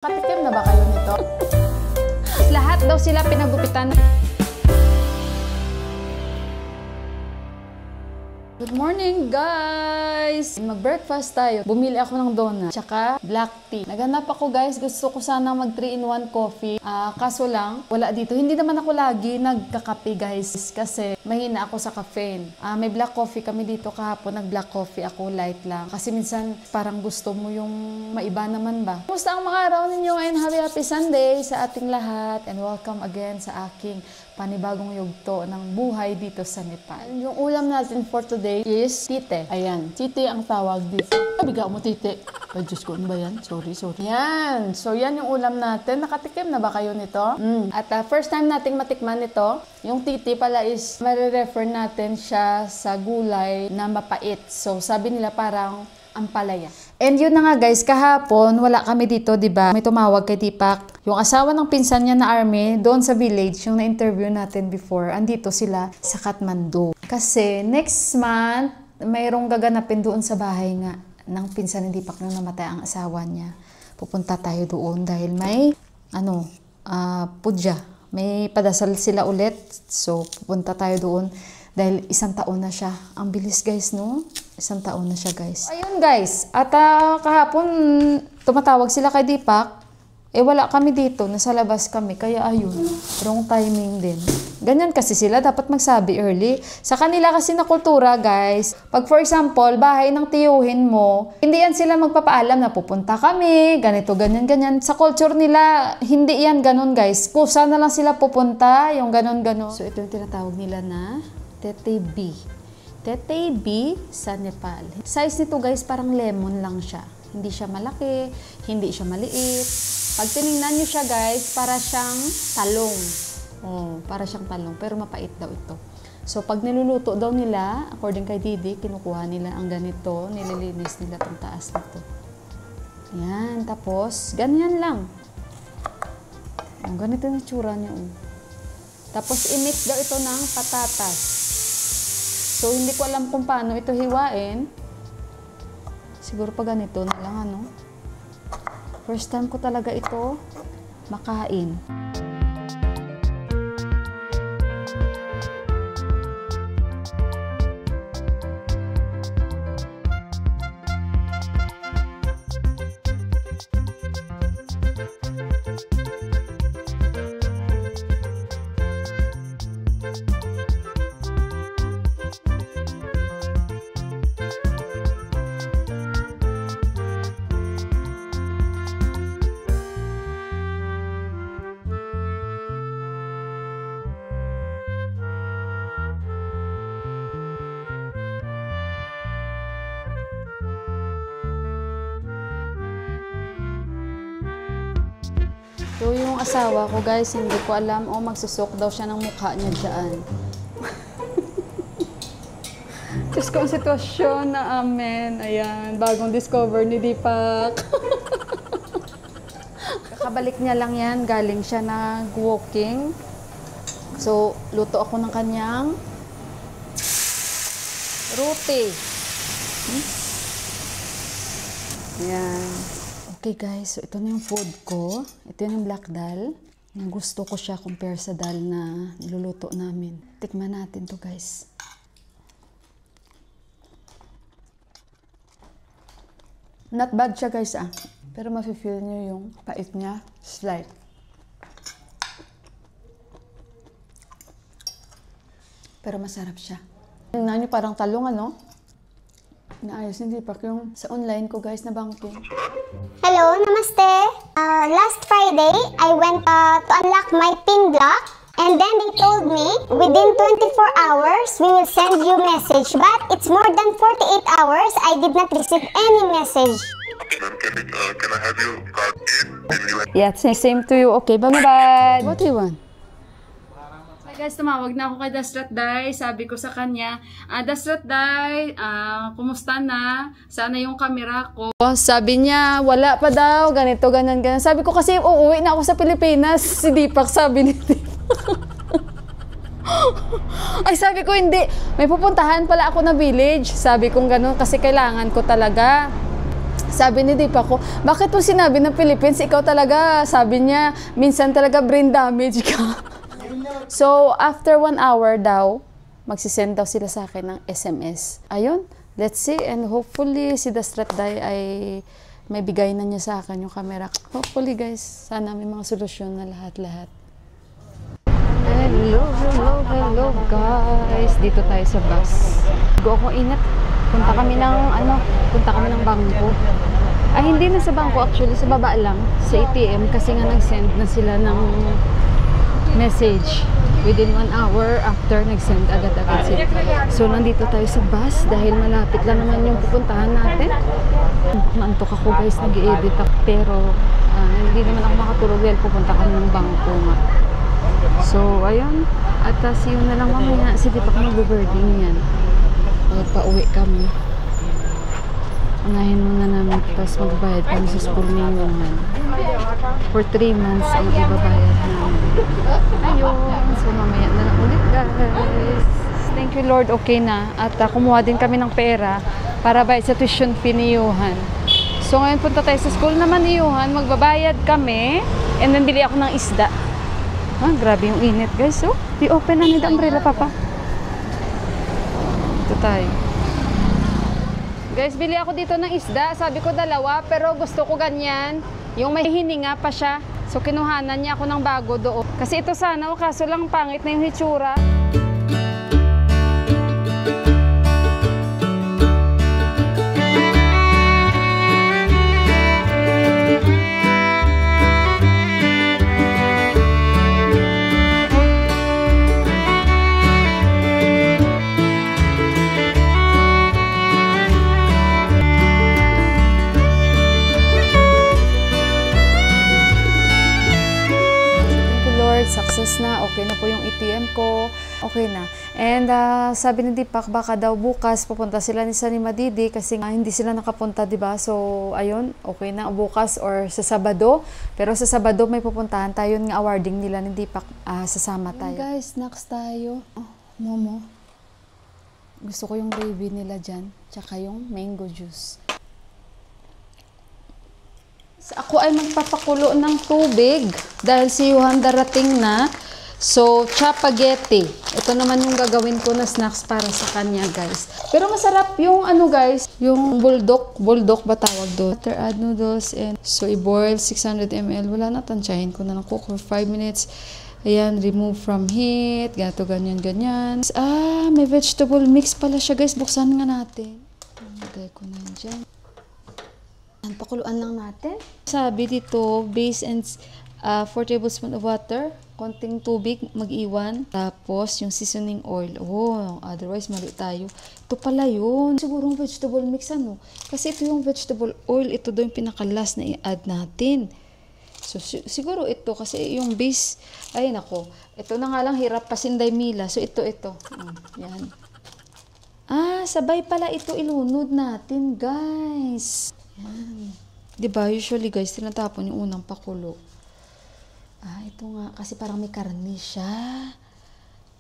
Katikim na ba kayo nito? Lahat daw sila pinagupitan. Good morning, guys! Mag-breakfast tayo. Bumili ako ng donut, tsaka black tea. Naghanap ako, guys. Gusto ko sana mag 3-in-1 coffee. Kaso lang, wala dito. Hindi naman ako lagi nagkakape, guys. Kasi mahina ako sa caffeine. May black coffee kami dito kahapon. Nag-black coffee ako, light lang. Kasi minsan, parang gusto mo yung maiba naman ba? Kumusta ang mga araw ninyo ngayon? Happy Sunday sa ating lahat. And welcome again sa aking panibagong yugto ng buhay dito sa Nepal. Yung ulam natin for today is tite. Ayan, tite ang tawag dito. Bigaw mo tite. Ay, Diyos ko, ano ba yan? Sorry. Yan. So, yan yung ulam natin. Nakatikim na ba kayo nito? At first time nating matikman ito, yung tite pala is, marirefer natin siya sa gulay na mapait. So, sabi nila parang ampalaya. And yun na nga guys, kahapon wala kami dito, 'di ba? May tumawag kay Deepak, yung asawa ng pinsan niya na army doon sa village, yung na-interview natin before. Andito sila sa Kathmandu. Kasi next month mayroong gaganapin doon sa bahay nga ng pinsan ni Deepak nung namatay ang asawa niya. Pupunta tayo doon dahil may pudya. May padasal sila ulit. So pupunta tayo doon. Dahil 1 taon na siya. Ang bilis guys, no? 1 taon na siya guys. Ayun guys. At kahapon, tumatawag sila kay Deepak. Wala kami dito. Nasa labas kami. Kaya ayun. Wrong timing din. Ganyan kasi sila. Dapat magsabi early. Sa kanila kasi na kultura guys. Pag for example, bahay ng tiyuhin mo, hindi yan sila magpapaalam na pupunta kami. Ganito, ganyan. Sa culture nila, hindi yan ganun guys. Kusa na lang sila pupunta. Yung ganun. So ito yung tinatawag nila na Tetebe. Tetebe sa Nepal. Size nito guys, parang lemon lang siya. Hindi siya malaki, hindi siya maliit. Pag tinignan nyo siya guys, para siyang talong. Para siyang talong, pero mapait daw ito. So pag niluluto daw nila, according kay Didi, kinukuha nila ang ganito, nililinis nila itong taas nito. Yan, tapos ganyan lang. Ganito yung tsura niya. Tapos i-mix daw ito ng patatas. So, hindi ko alam kung paano ito hiwain. Siguro pa ganito na lang, ano. First time ko talaga ito makain. So, yung asawa ko, guys, hindi ko alam. Magsusok daw siya ng mukha niya dyan. Diyos ko ang sitwasyon na amen. Ayan, bagong discover ni Deepak. Kakabalik niya lang yan. Galing siya nag-walking. So, luto ako ng kanyang roti. Ayan. Okay guys, so ito na yung food ko. Ito yung black dal. Gusto ko siya compare sa dal na niluluto namin. Tikman natin to guys. Not bad siya guys Pero mafe-feel nyo yung pait niya. Slight. Pero masarap siya. Tingnan nyo parang talong ano? Naayos hindi pa yung sa online ko guys na banking. Hello, namaste. Last Friday, I went to unlock my PIN block and then they told me within 24 hours we will send you message, but it's more than 48 hours. I did not receive any message. Can I have your card in? Yeah, same to you. Okay, bye-bye. What do you want? Guys, tumawag na ako kay Dasrat Day. Sabi ko sa kanya, Dasrat Day, kumusta na? Sana yung camera ko. Sabi niya, wala pa daw, ganito, ganyan. Sabi ko kasi, uuwi na ako sa Pilipinas. Si Deepak, sabi ni Deepak. Ay, sabi ko, hindi. May pupuntahan pala ako na village. Sabi ko gano'n, kasi kailangan ko talaga. Sabi ni Deepak ko, bakit mo sinabi ng Philippines, ikaw talaga, sabi niya, minsan talaga brain damage ka. So, after 1 hour daw, magsisend daw sila sa akin ng SMS. Ayun, let's see, and hopefully si Dastratday ay may bigay na niya sa akin yung camera. Hopefully guys, sana may mga solusyon na lahat-lahat. Hello guys. Dito tayo sa bus. Go ako inat. Punta kami ng bangko. Ay, hindi na sa bangko actually, sa baba lang, sa ATM kasi nga nag-send na sila ng message. Within 1 hour after nag-send agad-agad sila. So, nandito tayo sa bus dahil malapit lang naman yung pupuntahan natin. Naantok ako guys, nag-i-edit ako. Pero, hindi naman ako makatulog dahil pupunta kami ng bangko nga. So, ayun. At see you na lang mamaya. Sige pa kami mag-boarding yan. Magpa-uwi kami. Unahin muna namin tapos magbayad kami sa school ni Johan. For 3 months ang ibabayad namin. Ayun. So, mamaya na lang ulit guys. Thank you Lord. Okay na. At kumuha din kami ng pera para bayad sa tuition fee ni Johan. So, ngayon punta tayo sa school naman ni Johan. Magbabayad kami. And then, bili ako ng isda. Grabe yung init guys. So, i-open na ni the umbrella, Papa. Ito tayo. Guys, bili ako dito ng isda. Sabi ko 2, pero gusto ko ganyan. Yung may hininga pa siya. So, kinuhanan niya ako ng bago doon. Kasi ito sana, kaso lang pangit na yung hitsura. Success na, okay na po yung ATM ko, okay na. And sabi ni Deepak, baka daw bukas pupunta sila ni Madidi kasi hindi sila nakapunta, diba? So, ayun, okay na bukas or sa Sabado. Pero sa Sabado may pupuntahan tayo ng awarding nila ni Deepak, sasama tayo. Ayun guys, snacks tayo. Momo. Gusto ko yung gravy nila dyan, tsaka yung mango juice. Ako ay magpapakulo ng tubig dahil si Johan darating na. So, chapaghetti. Ito naman yung gagawin ko na snacks para sa kanya, guys. Pero masarap yung guys, yung bulldog ba tawag doon? After add noodles and so i-boil 600 ml. Wala na, tansyahin ko na lang cook for 5 minutes. Ayan, remove from heat. Gato, ganyan. May vegetable mix pala siya, guys. Buksan nga natin. Lagay ko na dyan. Pakuluan lang natin. Sabi dito, base and 4 tablespoons of water, konting tubig, mag-iwan. Tapos, yung seasoning oil. Otherwise, mali tayo. Ito pala yun. Siguro yung vegetable mix, Kasi ito yung vegetable oil. Ito daw yung pinakalas na i-add natin. So, siguro ito. Kasi yung base, ay nako. Ito na nga lang, hirap pasinday Mila. So, ito. Yan. Sabay pala ito ilunod natin, guys. Yan. Diba, usually guys, tinatapon yung unang pakulo. Ito nga, kasi parang may karne siya.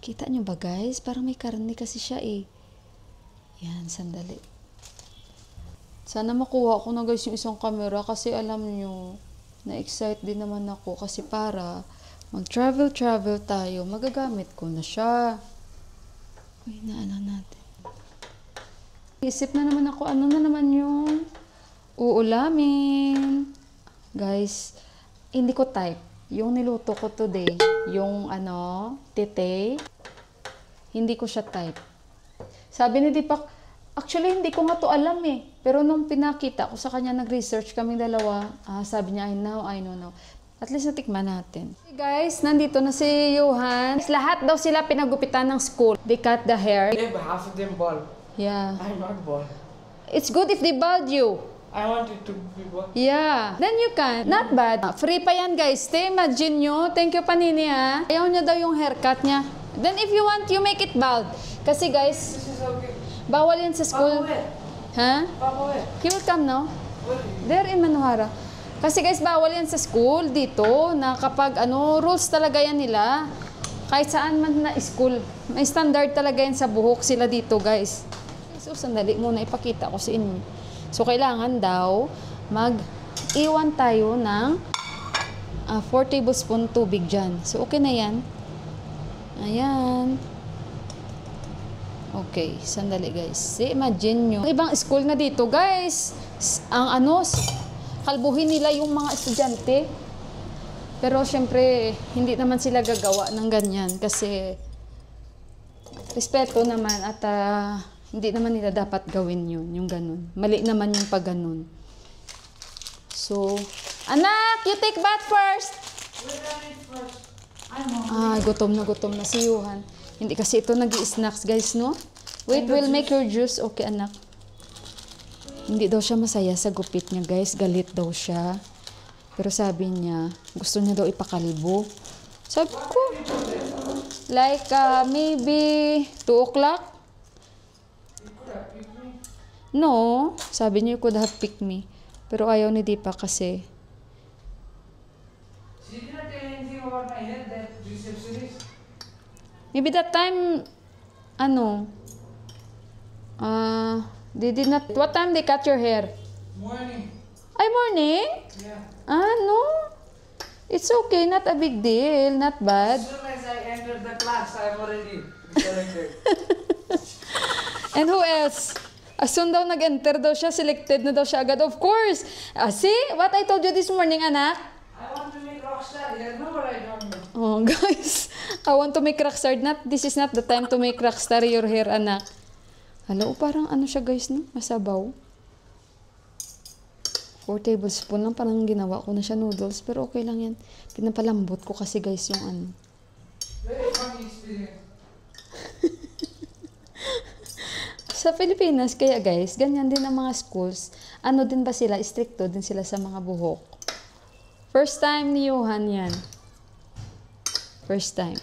Kita nyo ba guys? Parang may karne kasi siya eh. Yan, sandali. Sana makuha ko na guys yung isang camera kasi alam nyo, na-excite din naman ako kasi para mag-travel tayo, magagamit ko na siya. Uy, naalang natin. Isip na naman ako, ano na naman yung uulamin. Guys, hindi ko type. Yung niluto ko today, yung tete, hindi ko siya type. Sabi ni Deepak, actually hindi ko nga to alam eh. Pero nung pinakita ko sa kanya, nag-research kami dalawa, sabi niya, I know now. At least natikman natin. Hey guys, nandito na si Johan. Lahat daw sila pinagupitan ng school. They cut the hair. Yeah, but half of them bald. Yeah. I'm not bald. It's good if they bald you. I want it to be bald. Yeah. Then you can. Not bad. Free pa yan guys. Imagine nyo. Thank you Panini ha. Ayaw niya daw yung haircut niya. Then if you want, you make it bald. Kasi guys, This is okay. bawal yan sa school. Papa, where? Ha? Papa, where? He will come now. Where? There in Manohara. Kasi guys, bawal yan sa school dito na kapag rules talaga yan nila. Kahit saan man na school. May standard talaga yan sa buhok sila dito guys. So, sandali muna ipakita ko sa inyo. So, kailangan daw mag-iwan tayo ng 4 tablespoon tubig dyan. So, okay na yan. Ayan. Okay, sandali guys. See, imagine nyo. Ibang school na dito, guys. Ang kalbuhin nila yung mga estudyante. Pero, syempre, hindi naman sila gagawa ng ganyan. Kasi, respeto naman at hindi naman nila dapat gawin yun, yung ganun. Mali naman yung pag ganun. So, anak, you take bath first. Gutom na si Johan. Hindi kasi ito nag-i-snacks, guys, no? Wait, we'll make your juice. Okay, anak. Hindi daw siya masaya sa gupit niya, guys. Galit daw siya. Pero sabi niya, gusto niya daw ipakalbo. Sabi ko, like, maybe 2 o'clock? No. Sabi niya, you could have picked me. Pero ayaw ni Deepa kasi. She did not tell anything about my head, that receptionist. Maybe that time, they did not, what time they cut your hair? Morning. Ay, morning? Yeah. No. It's okay, not a big deal, not bad. As soon as I entered the class, I'm already selected. And who else? As soon daw nag-enter daw siya, selected na daw siya agad. Of course. See? What I told you this morning, anak? I want to make rockstar. You know what I don't know. Oh, guys. I want to make rockstar. This is not the time to make rockstar your hair, anak. Hello, parang siya, guys, no? Masabaw. 4 tablespoon lang. Parang ginawa ko na siya noodles. Pero okay lang yan. Pinapalambot ko kasi, guys, yung Very funny experience. Sa Pilipinas, kaya guys, ganyan din ang mga schools. Din ba sila? Stricto din sila sa mga buhok. First time ni Johan yan. First time.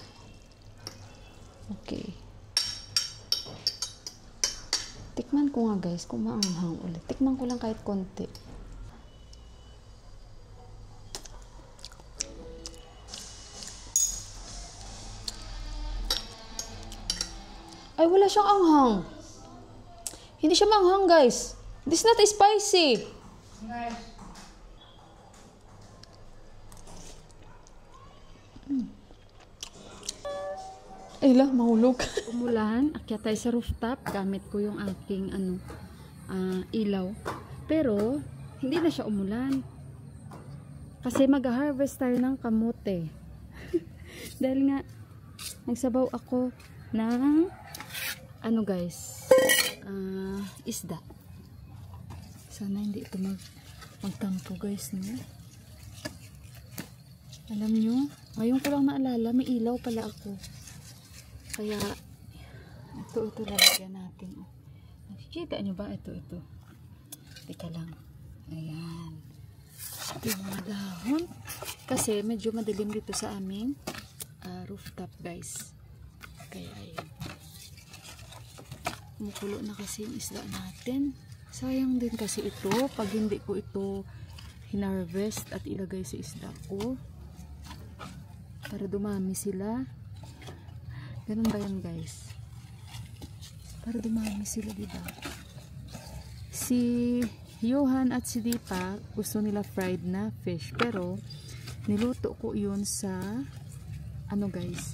Okay. Tikman ko nga guys, kung maanghang ulit. Tikman ko lang kahit konti. Ay, wala siyang anghang. Hindi siya manghang, guys. This is not spicy. Nice. Ay la, mahulog. Umulan, akyat tayo sa rooftop. Gamit ko yung aking ilaw. Pero, hindi na siya umulan. Kasi mag-harvest tayo ng kamote. Dahil nga, nagsabaw ako ng guys, isda. Sana hindi ito magtampo, guys, no? Alam nyo, ngayon ko lang naalala, may ilaw pala ako. Kaya, ito lalagyan natin. Nakikita nyo ba? Ito. Teka lang. Ayan. Ito yung mga dahon. Kasi, medyo madilim dito sa aming rooftop, guys. Kaya, ayan. Kumukulo na kasi yung isda natin. Sayang din kasi ito pag hindi ko ito hinarvest at ilagay sa isda ko para dumami sila. Ganun ba yan, guys? Para dumami sila, diba? Si Johan at si Deepa gusto nila fried na fish, pero niluto ko yun sa guys,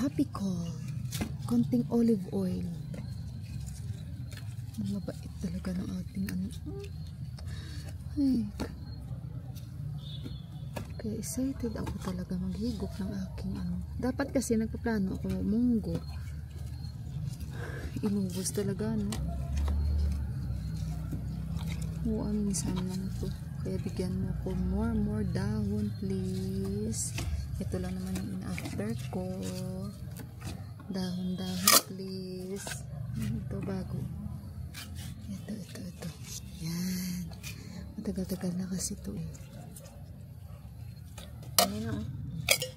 happy call, konting olive oil. Mabait talaga ng ating ay, kaya excited ako talaga maghigop ng aking dapat kasi nagpaplano ako munggo, inubos talaga, no? Minsan lang ito, kaya bigyan mo ko more dahon, please. Ito lang naman yung in-after ko. Dahon, please. Ito, bago. Ito. Yan. Matagal-tagal na kasi ito eh. Ano?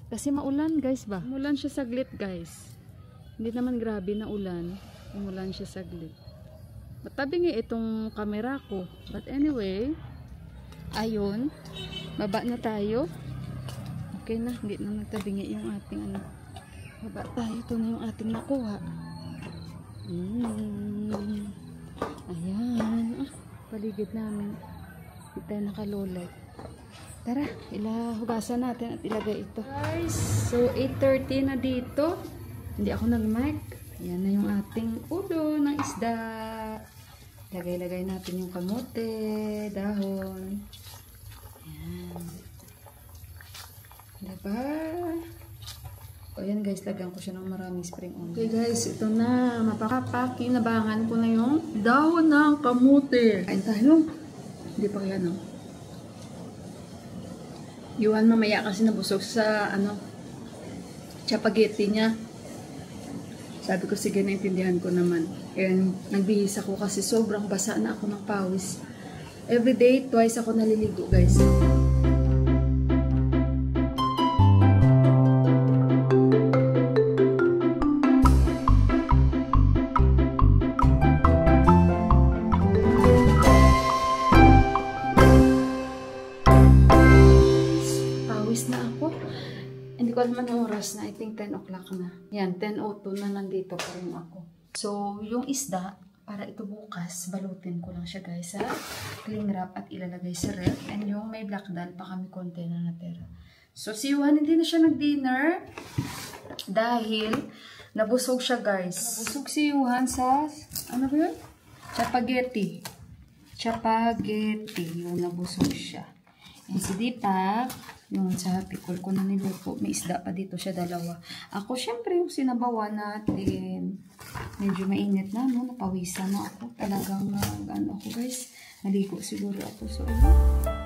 Kasi maulan, guys, ba? Umulan siya saglit, guys. Hindi naman grabe na ulan. Umulan siya saglit. Matabi nga itong camera ko. But anyway, ayun. Baba na tayo. Okay na, hindi na nagtabingi yung ating baba tayo. Ito na yung ating nakuha. Ayan. Paligid namin. Hindi tayo nakalulag. Tara, hugasan natin at ilagay ito. Guys, so 8:30 na dito. Hindi ako nag-mic. Ayan na yung ating ulo ng isda. Lagay-lagay natin yung kamote, dahon. Ayan. Diba? O yan guys, lagyan ko siya ng maraming spring onion. Okay guys, ito na. Mapakapakinabangan ko na yung dahon ng kamote. Kain tayo. Hindi pa kaya no? Yuhan mamaya kasi nabusog sa spaghetti niya. Sabi ko sige, naintindihan ko naman. And nagbihis ako kasi sobrang basa na ako ng pawis. Everyday, twice ako naliligo guys. Hindi ko alam ang oras na. I think 10 o'clock na. Yan, 10:02 na nandito pa rin ako. So, yung isda, para ito bukas, balutin ko lang siya guys sa cling wrap at ilalagay sa ref. And yung may black daal pa kami konti na natira. So, si Juan hindi na siya nag-dinner dahil nabusog siya guys. Nabusog si Juan sa, ano ba yun? Spaghetti. Spaghetti. Yung nabusog siya. And si Deepak, yung sa pikul ko na niluto, may isda pa dito siya, dalawa. Ako, syempre, yung sinabawa natin. Medyo mainit na, no? Napawisan na ako. Talagang, ako guys, naligo siguro ako. So, ayun.